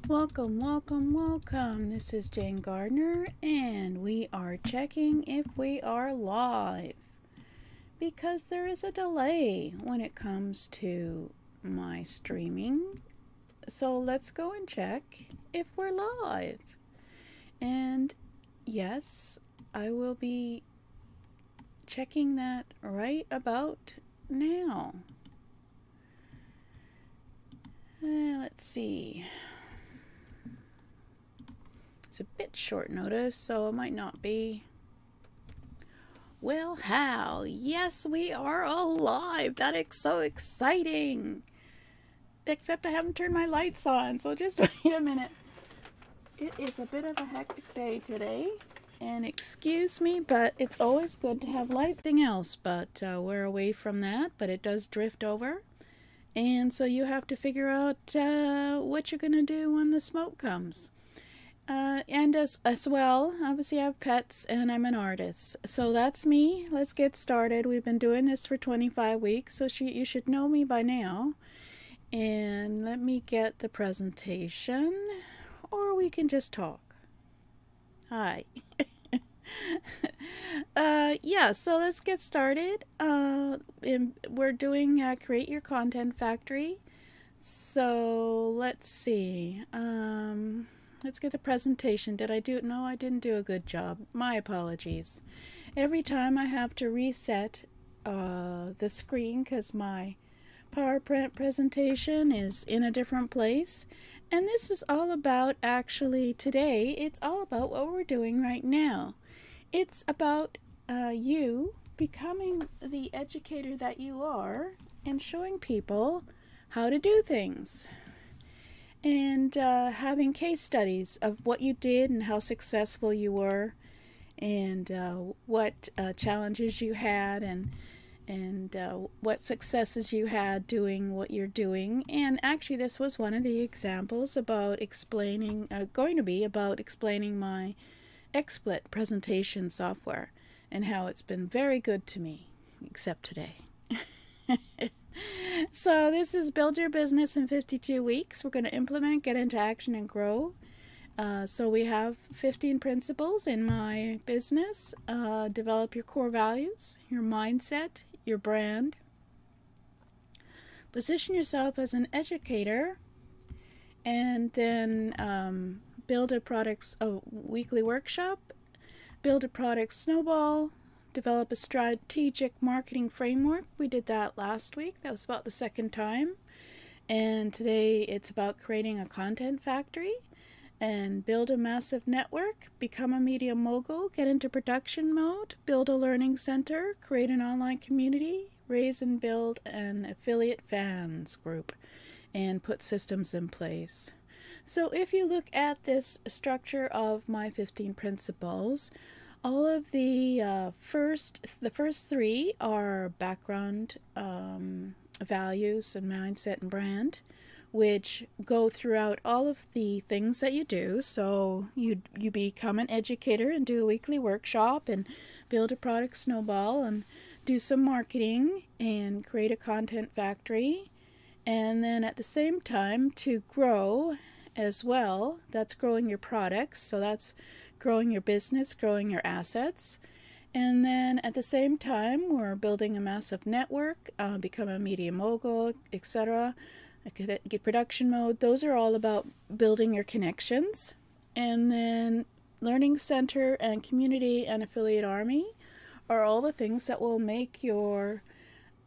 Welcome, welcome, welcome. This is Jane Gardner, and we are checking if we are live because there is a delay when it comes to my streaming. So let's go and check if we're live. And yes, I will be checking that right about now. Let's see. It's a bit short notice, so it might not be. Well, how? Yes, we are alive. That is so exciting. Except I haven't turned my lights on, so just wait a minute. It is a bit of a hectic day today, and excuse me, but it's always good to have lighting else, but we're away from that, but it does drift over. And so you have to figure out what you're going to do when the smoke comes. And as well, obviously I have pets and I'm an artist. So that's me. Let's get started. We've been doing this for 25 weeks, so you should know me by now. And let me get the presentation, or we can just talk. Hi. Yeah, so let's get started. We're doing Create Your Content Factory. So let's see. Let's get the presentation. Did I do it? No, I didn't do a good job. My apologies. Every time I have to reset the screen because my PowerPoint presentation is in a different place. And this is all about, actually, today, it's all about what we're doing right now. It's about you becoming the educator that you are and showing people how to do things. And having case studies of what you did and how successful you were, and what challenges you had, and what successes you had doing what you're doing. And actually, this was one of the examples about explaining, going to be about explaining my XSplit presentation software and how it's been very good to me, except today. So this is Build Your Business in 52 Weeks. We're going to implement, get into action, and grow. So we have 15 principles in my business. Develop your core values, your mindset, your brand. Position yourself as an educator, and then build a weekly workshop, build a product snowball, develop a strategic marketing framework. We did that last week. That was about the second time. And today it's about creating a content factory and build a massive network, become a media mogul, get into production mode, build a learning center, create an online community, raise and build an affiliate fans group, and put systems in place. So if you look at this structure of my 15 principles, all of the first three are background, values, and mindset and brand, which go throughout all of the things that you do. So you become an educator and do a weekly workshop and build a product snowball and do some marketing and create a content factory. And then at the same time, to grow as well, that's growing your products. So that's growing your business, growing your assets. And then at the same time, we're building a massive network, become a media mogul, etc. Get production mode. Those are all about building your connections. And then learning center and community and affiliate army are all the things that will make your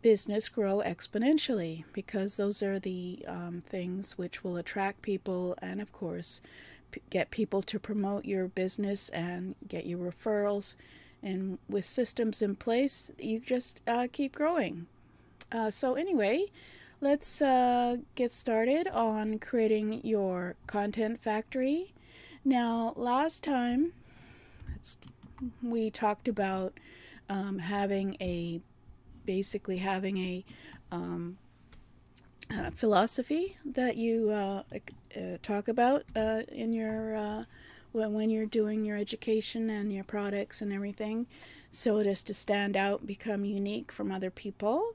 business grow exponentially, because those are the things which will attract people and, of course, get people to promote your business and get you referrals. And with systems in place, you just keep growing. So anyway, let's get started on creating your content factory. Now, last time we talked about basically having a philosophy that you talk about in your when you're doing your education and your products and everything, so as to stand out, become unique from other people.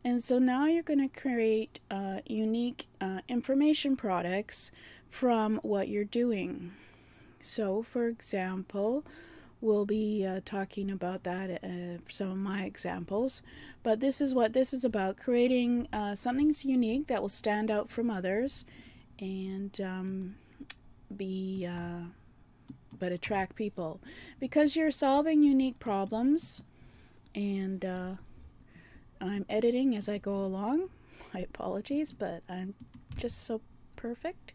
And so now you're going to create unique information products from what you're doing. So, for example, we'll be talking about that, some of my examples. But this is what this is about, creating something unique that will stand out from others and be but attract people, because you're solving unique problems. And I'm editing as I go along. My apologies, but I'm just so perfect.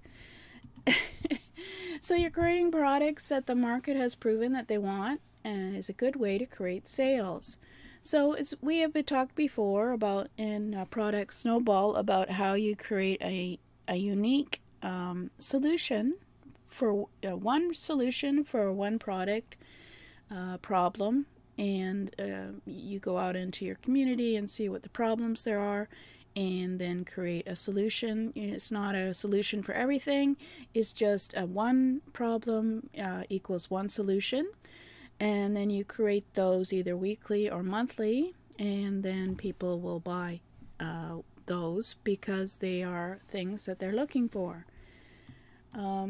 So you're creating products that the market has proven that they want, and is a good way to create sales. So we have been talked before about in Product Snowball about how you create a unique solution for one solution for one product problem, and you go out into your community and see what the problems there are, and then create a solution. It's not a solution for everything, it's just one problem equals one solution, and then you create those either weekly or monthly, and then people will buy those because they are things that they're looking for.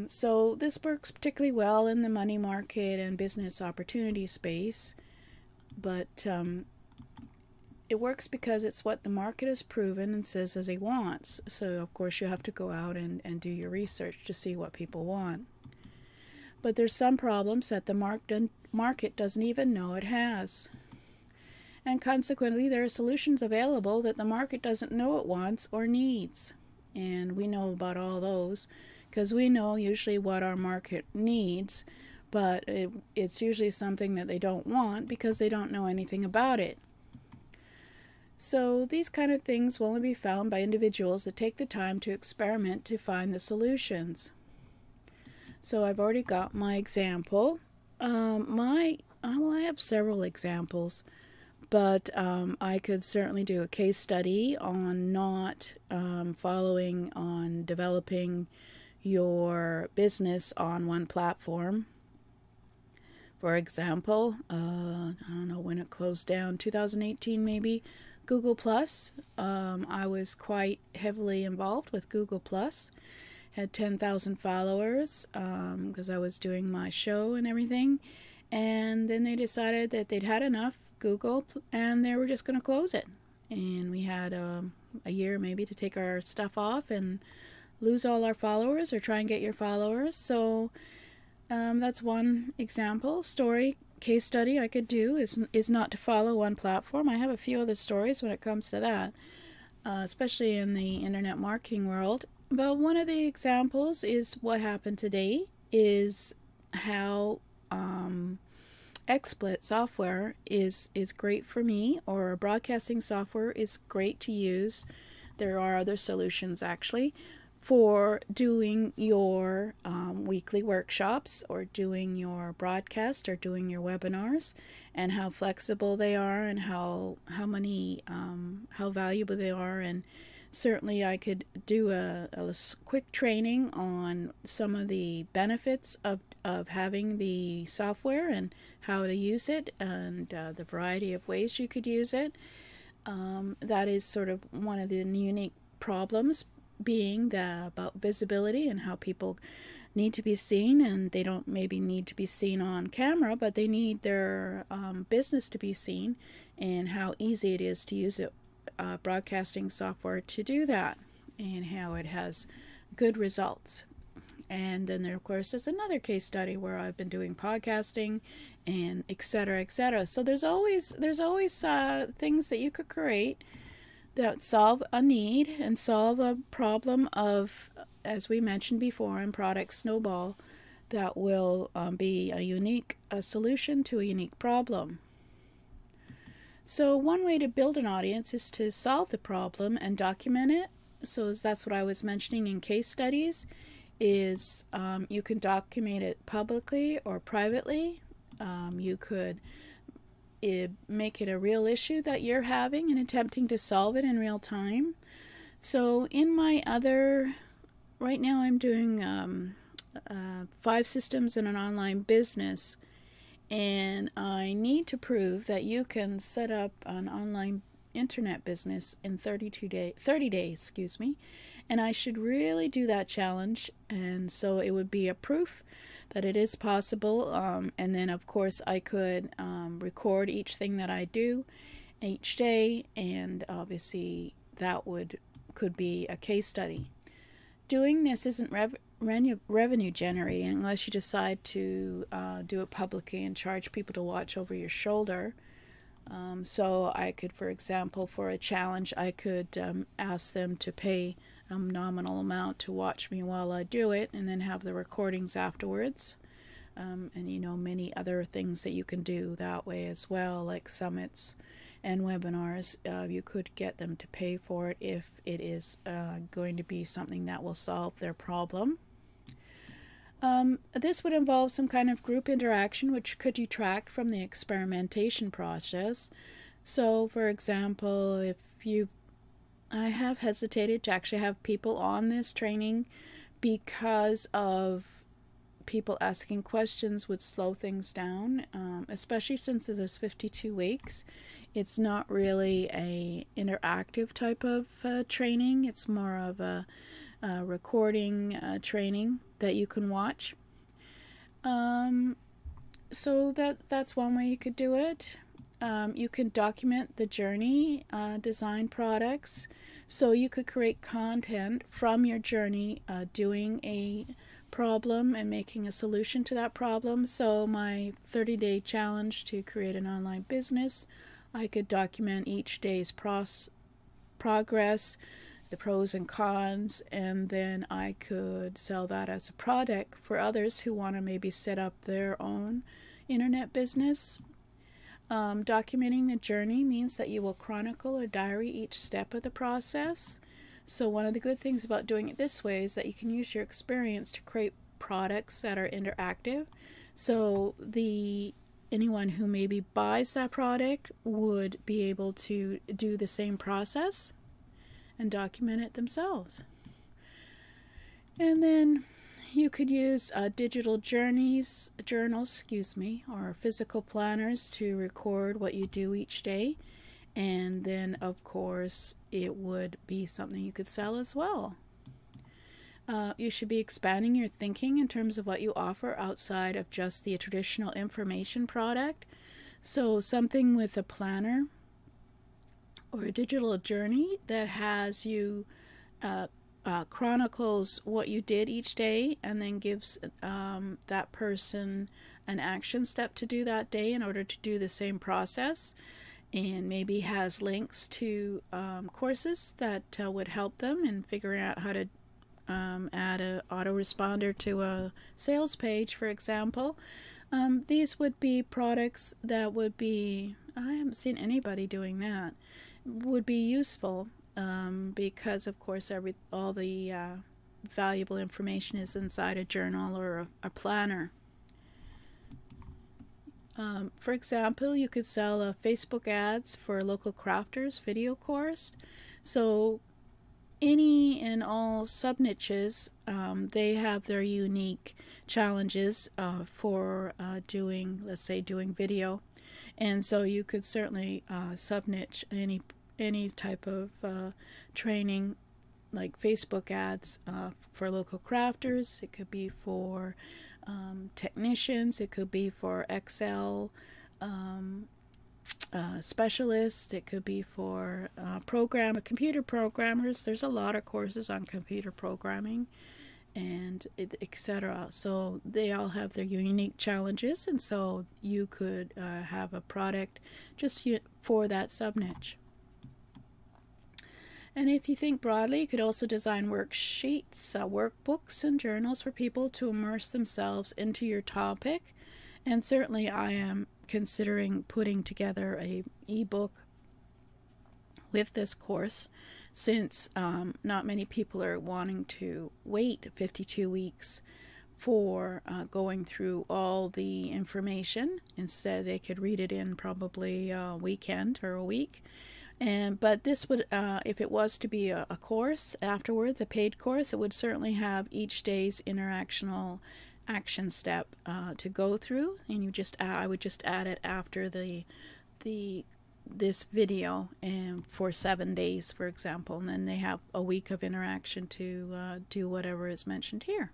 So this works particularly well in the money market and business opportunity space, but it works because it's what the market has proven and says as it wants. So of course you have to go out and do your research to see what people want. But there's some problems that the market doesn't even know it has. And consequently, there are solutions available that the market doesn't know it wants or needs. And we know about all those because we know usually what our market needs, but it's usually something that they don't want because they don't know anything about it. So these kind of things will only be found by individuals that take the time to experiment to find the solutions. So I've already got my example. I have several examples, but I could certainly do a case study on not following on developing your business on one platform. For example, I don't know when it closed down, 2018 maybe, Google Plus. I was quite heavily involved with Google Plus. Had 10,000 followers because I was doing my show and everything. And then they decided that they'd had enough, Google, and they were just going to close it. And we had a year maybe to take our stuff off and lose all our followers or try and get your followers. So that's one example, story, case study I could do is not to follow one platform. I have a few other stories when it comes to that, especially in the internet marketing world. But one of the examples is what happened today is how XSplit software is great for me, or broadcasting software is great to use. There are other solutions actually for doing your weekly workshops or doing your broadcast or doing your webinars, and how flexible they are and how valuable they are. And certainly I could do a quick training on some of the benefits of having the software and how to use it, and the variety of ways you could use it. That is sort of one of the unique problems, being about visibility and how people need to be seen, and they don't maybe need to be seen on camera, but they need their business to be seen, and how easy it is to use it, broadcasting software to do that, and how it has good results. And then there, of course, there's another case study where I've been doing podcasting and etc. etc. So there's always things that you could create that solve a need and solve a problem of, as we mentioned before in Product Snowball, that will be a unique solution to a unique problem. So one way to build an audience is to solve the problem and document it. So that's what I was mentioning in case studies, is you can document it publicly or privately. You could make it a real issue that you're having and attempting to solve it in real time. So in my other, right now I'm doing 5 systems in an online business, and I need to prove that you can set up an online internet business in 30 days, excuse me. And I should really do that challenge. And so it would be a proof that it is possible. And then, of course, I could record each thing that I do each day, and obviously that could be a case study. Doing this isn't revenue generating unless you decide to do it publicly and charge people to watch over your shoulder. So I could, for example, for a challenge, I could ask them to pay a nominal amount to watch me while I do it, and then have the recordings afterwards. And many other things that you can do that way as well, like summits and webinars. You could get them to pay for it if it is going to be something that will solve their problem. This would involve some kind of group interaction, which could detract from the experimentation process. So, for example, I have hesitated to actually have people on this training because of people asking questions would slow things down, especially since this is 52 weeks. It's not really a interactive type of training. It's more of a recording training that you can watch. So that's one way you could do it. You can document the journey, design products. So you could create content from your journey, doing a problem and making a solution to that problem. So my 30-day challenge to create an online business, I could document each day's progress, the pros and cons, and then I could sell that as a product for others who want to maybe set up their own internet business. Documenting the journey means that you will chronicle or diary each step of the process. So one of the good things about doing it this way is that you can use your experience to create products that are interactive. So anyone who maybe buys that product would be able to do the same process and document it themselves. And then you could use digital journals, or physical planners to record what you do each day. And then, of course, it would be something you could sell as well. You should be expanding your thinking in terms of what you offer outside of just the traditional information product. So something with a planner or a digital journey that has you chronicles what you did each day, and then gives that person an action step to do that day in order to do the same process, and maybe has links to courses that would help them in figuring out how to add an autoresponder to a sales page, for example. These would be products that would be, I haven't seen anybody doing that, would be useful because, of course, all the valuable information is inside a journal or a planner. For example, you could sell Facebook ads for local crafters video course. So any and all sub-niches, they have their unique challenges for doing, let's say, doing video. And so you could certainly sub-niche any type of training, like Facebook ads for local crafters. It could be for technicians. It could be for Excel specialists. It could be for computer programmers. There's a lot of courses on computer programming and etc. So they all have their unique challenges, and so you could have a product just for that sub-niche. And if you think broadly, you could also design worksheets, workbooks, and journals for people to immerse themselves into your topic. And certainly I am considering putting together a ebook with this course, since not many people are wanting to wait 52 weeks for going through all the information. Instead, they could read it in probably a weekend or a week. But this would, if it was to be a course afterwards, a paid course, it would certainly have each day's interactional action step to go through, and I would just add it after the this video and for 7 days, for example, and then they have a week of interaction to do whatever is mentioned here.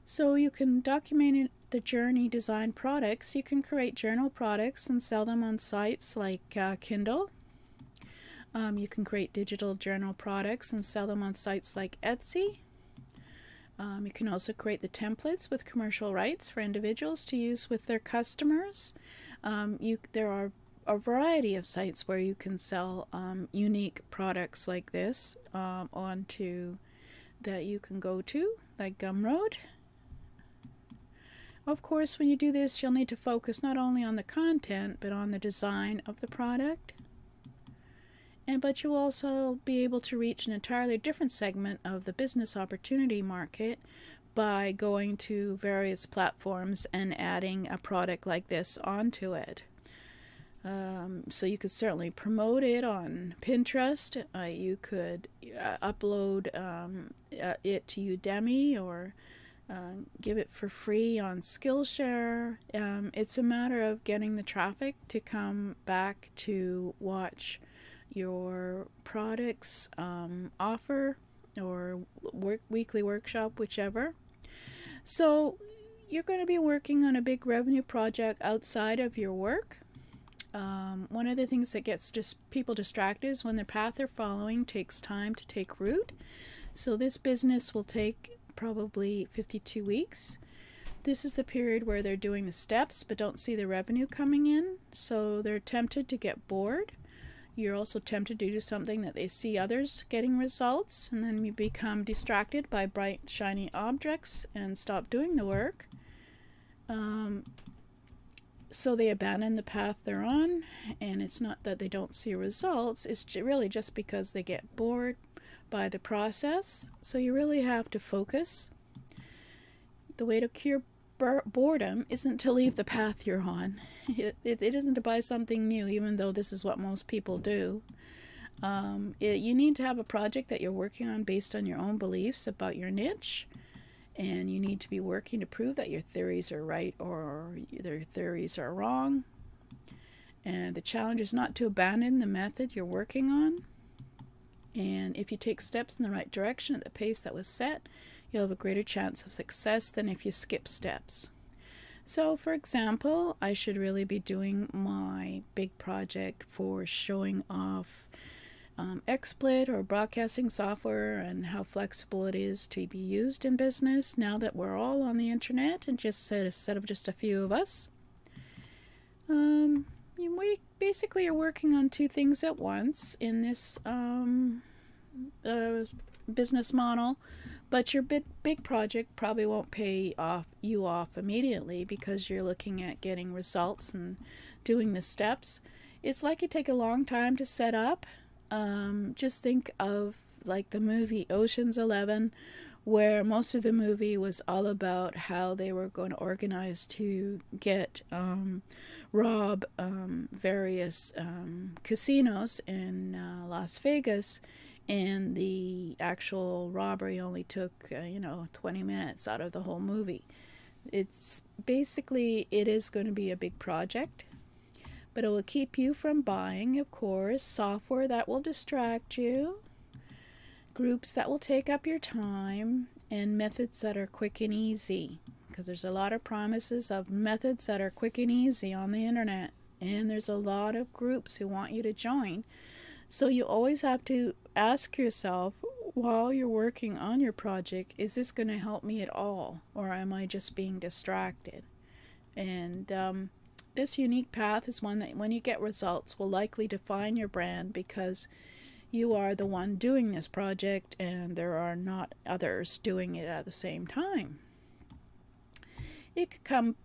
So you can document the journey, design products. You can create journal products and sell them on sites like Kindle. You can create digital journal products and sell them on sites like Etsy. You can also create the templates with commercial rights for individuals to use with their customers. There are a variety of sites where you can sell unique products like this onto that you can go to, like Gumroad. Of course, when you do this, you'll need to focus not only on the content, but on the design of the product. But you'll also be able to reach an entirely different segment of the business opportunity market by going to various platforms and adding a product like this onto it. So you could certainly promote it on Pinterest. You could upload it to Udemy or give it for free on Skillshare. It's a matter of getting the traffic to come back to watch your products offer or weekly workshop, whichever. So you're going to be working on a big revenue project outside of your work. One of the things that gets people distracted is when the path they're following takes time to take root. So this business will take probably 52 weeks. This is the period where they're doing the steps but don't see the revenue coming in, so they're tempted to get bored. You're also tempted to do something that they see others getting results, and then you become distracted by bright, shiny objects and stop doing the work. So they abandon the path they're on, and it's not that they don't see results, it's really just because they get bored by the process. So you really have to focus. The way to cure boredom isn't to leave the path you're on. It isn't to buy something new, even though this is what most people do. You need to have a project that you're working on based on your own beliefs about your niche, and you need to be working to prove that your theories are right or their theories are wrong. And the challenge is not to abandon the method you're working on. And if you take steps in the right direction at the pace that was set, you'll have a greater chance of success than if you skip steps. So, for example, I should really be doing my big project for showing off XSplit or broadcasting software and how flexible it is to be used in business now that we're all on the internet and just instead of just a few of us. We basically are working on two things at once in this business model, but your big project probably won't pay you off immediately because you're looking at getting results and doing the steps. It's like it take a long time to set up. Just think of like the movie Ocean's 11, where most of the movie was all about how they were going to organize to get rob various casinos in Las Vegas, and the actual robbery only took 20 minutes out of the whole movie. It's basically, it is going to be a big project, but it will keep you from buying, of course, software that will distract you, groups that will take up your time, and methods that are quick and easy, because there's a lot of promises of methods that are quick and easy on the internet, and there's a lot of groups who want you to join. So you always have to ask yourself while you're working on your project, is this going to help me at all, or am I just being distracted? And this unique path is one that when you get results will likely define your brand, because you are the one doing this project and there are not others doing it at the same time. It can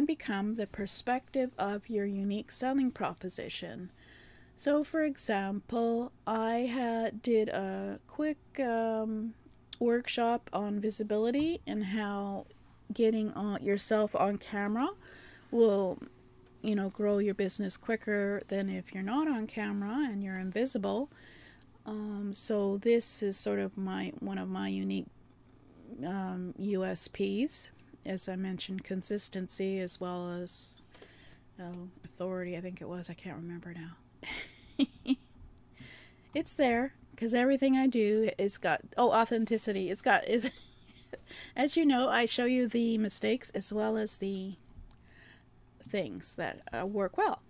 become the perspective of your unique selling proposition. So for example, I did a quick workshop on visibility and how getting yourself on camera will grow your business quicker than if you're not on camera and you're invisible. So this is sort of one of my unique USPs, as I mentioned, consistency as well as authority, I think it was. I can't remember now. It's there because everything I do is got authenticity. It's got as you know, I show you the mistakes as well as the things that work well.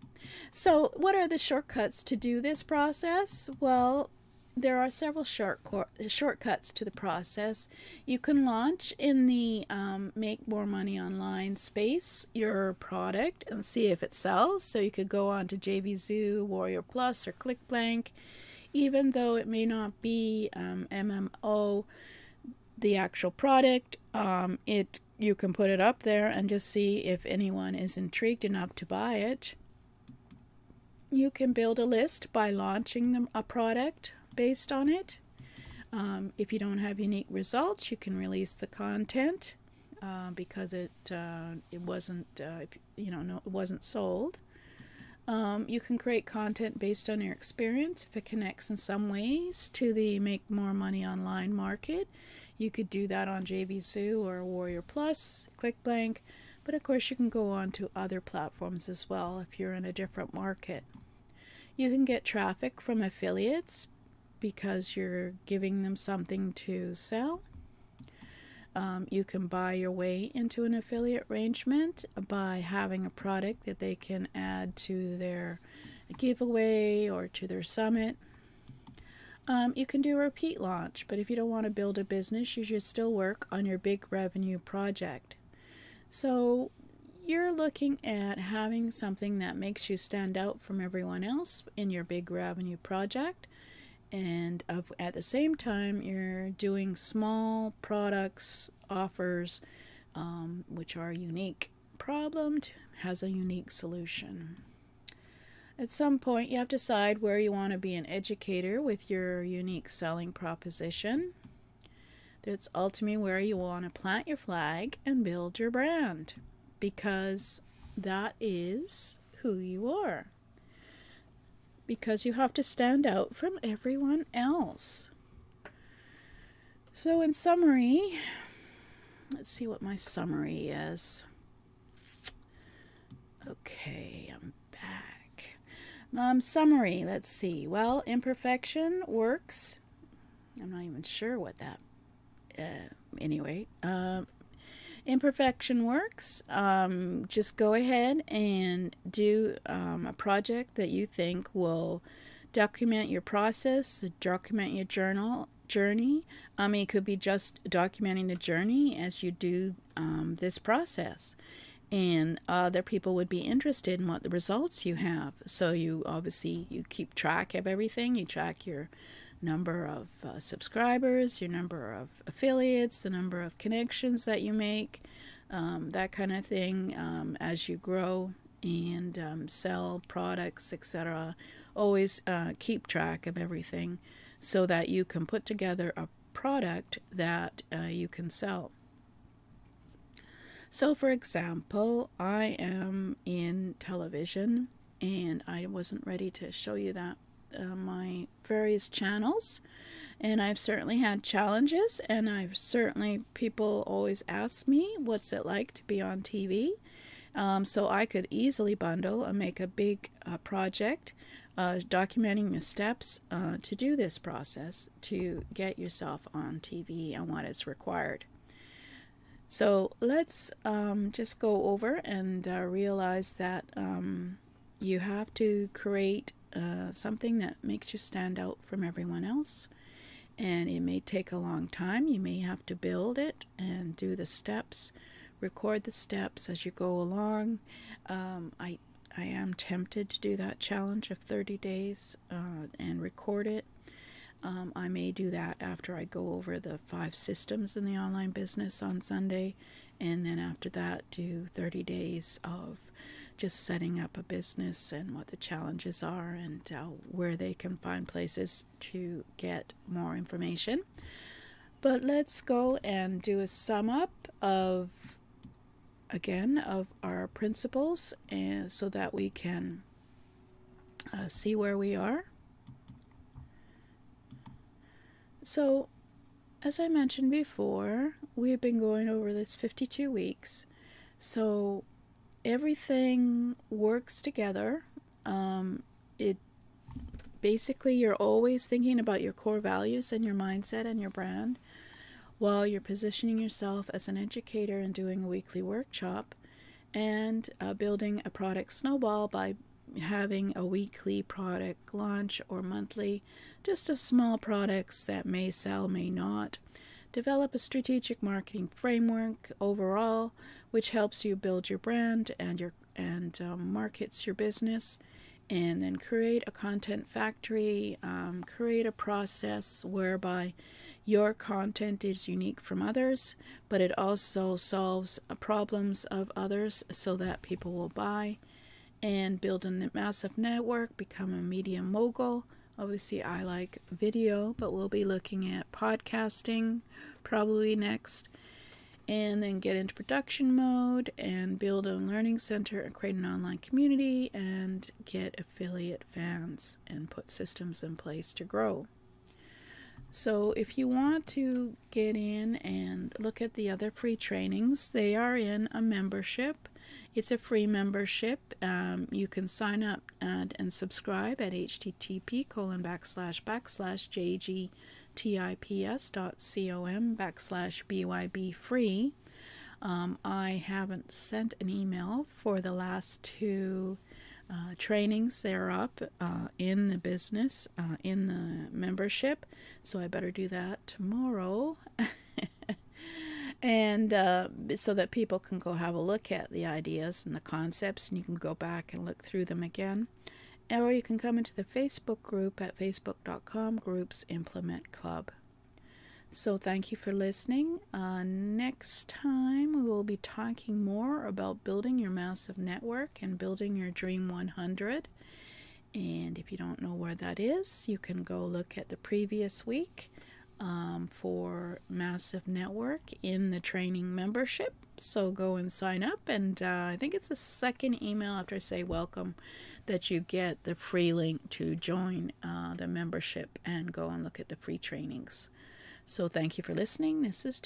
So, what are the shortcuts to do this process? Well, there are several shortcuts to the process. You can launch in the Make More Money Online space your product and see if it sells. So you could go on to JVZoo, Warrior Plus, or ClickBank. Even though it may not be MMO, the actual product, you can put it up there and just see if anyone is intrigued enough to buy it. You can build a list by launching a product based on it. If you don't have unique results, you can release the content because it wasn't it wasn't sold. You can create content based on your experience. If it connects in some ways to the Make More Money Online market, you could do that on JVZoo or Warrior Plus, ClickBank, but of course you can go on to other platforms as well if you're in a different market. You can get traffic from affiliates because you're giving them something to sell. You can buy your way into an affiliate arrangement by having a product that they can add to their giveaway or to their summit. You can do a repeat launch, but if you don't want to build a business, you should still work on your big revenue project. So you're looking at having something that makes you stand out from everyone else in your big revenue project. And at the same time, you're doing small products, offers, which are unique. Problem has a unique solution. At some point, you have to decide where you want to be an educator with your unique selling proposition. That's ultimately where you want to plant your flag and build your brand, because that is who you are. Because you have to stand out from everyone else. So in summary, let's see what my summary is. Okay, I'm back. Summary, let's see. Well, imperfection works. I'm not even sure what that, anyway. Imperfection works. Just go ahead and do a project that you think will document your process, document your journey. It could be just documenting the journey as you do this process. And other people would be interested in what the results you have. So you keep track of everything. You track your number of subscribers, your number of affiliates, the number of connections that you make, that kind of thing as you grow and sell products, etc. Always keep track of everything so that you can put together a product that you can sell. So, for example, I am in television, and I wasn't ready to show you that my various channels, and I've certainly had challenges, and people always ask me what's it like to be on TV. So I could easily bundle and make a big project documenting the steps to do this process to get yourself on TV and what is required. So let's just go over and realize that you have to create something that makes you stand out from everyone else. And it may take a long time. You may have to build it and do the steps, record the steps as you go along. I am tempted to do that challenge of 30 days and record it. I may do that after I go over the 5 systems in the online business on Sunday, and then after that do 30 days of just setting up a business and what the challenges are and where they can find places to get more information. But let's go and do a sum up of our principles, and so that we can see where we are. So, as I mentioned before, we've been going over this 52 weeks. So, everything works together. It basically, you're always thinking about your core values and your mindset and your brand while you're positioning yourself as an educator and doing a weekly workshop, and building a product snowball by having a weekly product launch or monthly, just of small products that may sell, may not. Develop a strategic marketing framework overall, which helps you build your brand and markets your business. And then create a content factory, create a process whereby your content is unique from others, but it also solves problems of others so that people will buy. And build a massive network, become a media mogul. Obviously, I like video, but we'll be looking at podcasting probably next. And then get into production mode and build a learning center and create an online community and get affiliate fans and put systems in place to grow. So if you want to get in and look at the other free trainings, they are in a membership. It's a free membership. You can sign up and subscribe at http://jgtips.com/byb free. I haven't sent an email for the last two trainings. They're up in the business, in the membership, so I better do that tomorrow. And so that people can go have a look at the ideas and the concepts, and you can go back and look through them again. Or you can come into the Facebook group at facebook.com/groups implement club. So thank you for listening. Next time we will be talking more about building your massive network and building your Dream 100. And if you don't know where that is, you can go look at the previous week for Massive Network in the training membership. So go and sign up, and I think it's the second email after I say welcome that you get the free link to join the membership and go and look at the free trainings. So thank you for listening. This is